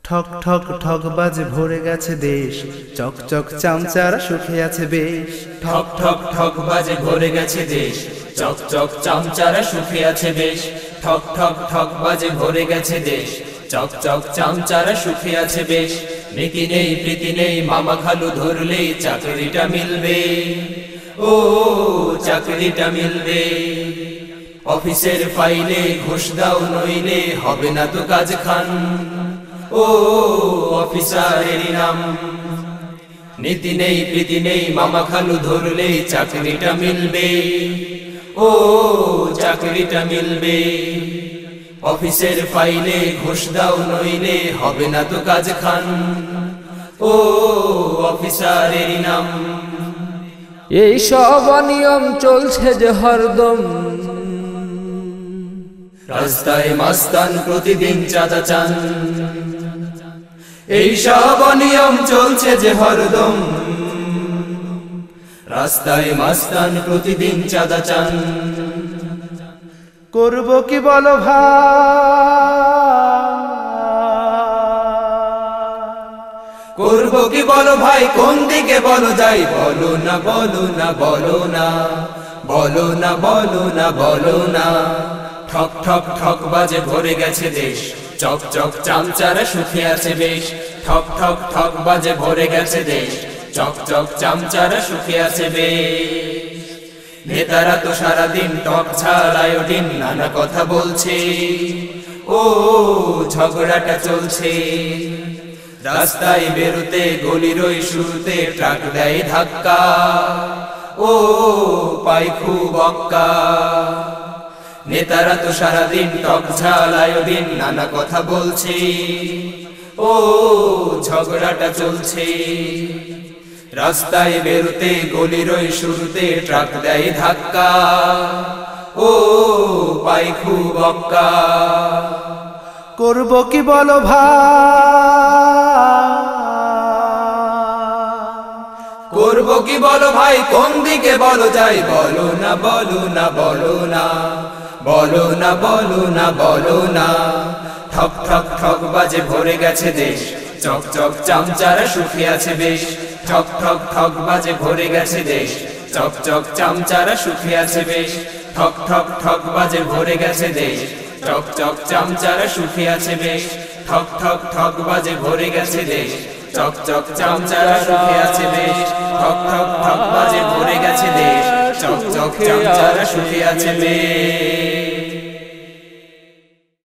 ঠক ঠক ঠক বাজে ভরে গেছে দেশ, চক চক চামচারা সুখে আছে বেশ। ঠক ঠক ঠক বাজে ভরে গেছে দেশ, চক চক চামচারা সুখে আছে বেশ। ঠক ঠক ঠক বাজে ভরে গেছে দেশ, চক চক চামচারা সুখে আছে বেশ। নেকি নেই প্রীতি নেই, মামা খালু ধরলেই চাকরিটা মিলবে, ও চাকরিটা মিলবে। অফিসের ফাইলে ঘুষ দাও নইলে হবে না তো কাজ খান, ও অফিসারের নাম। নীতি নেই প্রীতি নেই, মামা খালু ধরলেই চাকরিটা মিলবে, ও চাকরিটা মিলবে। অফিসের ফাইলে ঘুষ দাও নইলে হবে না তো কাজ খান, ও অফিসারের নাম। এই সব অনিয়ম চলছে যে হরদম, রাস্তায় মাস্তান প্রতিদিন চাঁদা চান। এই সব অনিয়ম চলছে যে হরদম, রাস্তায় মাস্তান প্রতিদিন চাঁদা চান। করব কি বলো ভাই, করব কি বলো ভাই, কোন দিকে বলো যাই, বলো না বলো না বলো না, বলো না বলো না বলো না। ঠক ঠক ঠক বাজে ভরে গেছে দেশ, চক চক চামচারা সুখে আছে বেশ। ঠক ঠক ঠক বাজে ভরে গেছে দেশ, চক চক চামচারা সুখে আছে বেশ। নেতারা তো সারাদিন টক ঝাল আয়োডিন নানা কথা বলছে, ও ঝগড়াটা চলছে। রাস্তায় বেরোতে গলির ওই শুরুতে ট্রাক দেয় ধাক্কা, ও পাই খুব অক্কা। নেতারা তো সারাদিন টক ঝাল আয়োডিন নানা কথা বলছে, ও ঝগড়াটা চলছে। রাস্তায় বেরোতে গলির ওই শুরুতে ট্রাক দেয় ধাক্কা, ও পাই খুব অক্কা। করব কি বলো ভাই, করব কি বলো ভাই, কোন দিকে বলো যাই, বলো না বলো না বলো না, বলো না বলো না বলো না। ঠক ঠক ঠক বাজে ভরে গেছে দেশ, চক চক চামচারা সুখে আছে বেশ। ঠক ঠক ঠক বাজে ভরে গেছে দেশ, চক চক চামচারা সুখে আছে বেশ। ঠক ঠক ঠক বাজে ভরে গেছে দেশ, চক চক চামচারা সুখে আছে বেশ। ঠক ঠক ঠক বাজে ভরে গেছে দেশ, চক চক চামচারা সুখে আছে বেশ। ঠক ঠক ঠক বাজে ভরে গেছে দেশ, চক চক চামচারা সুখে আছে বেশ।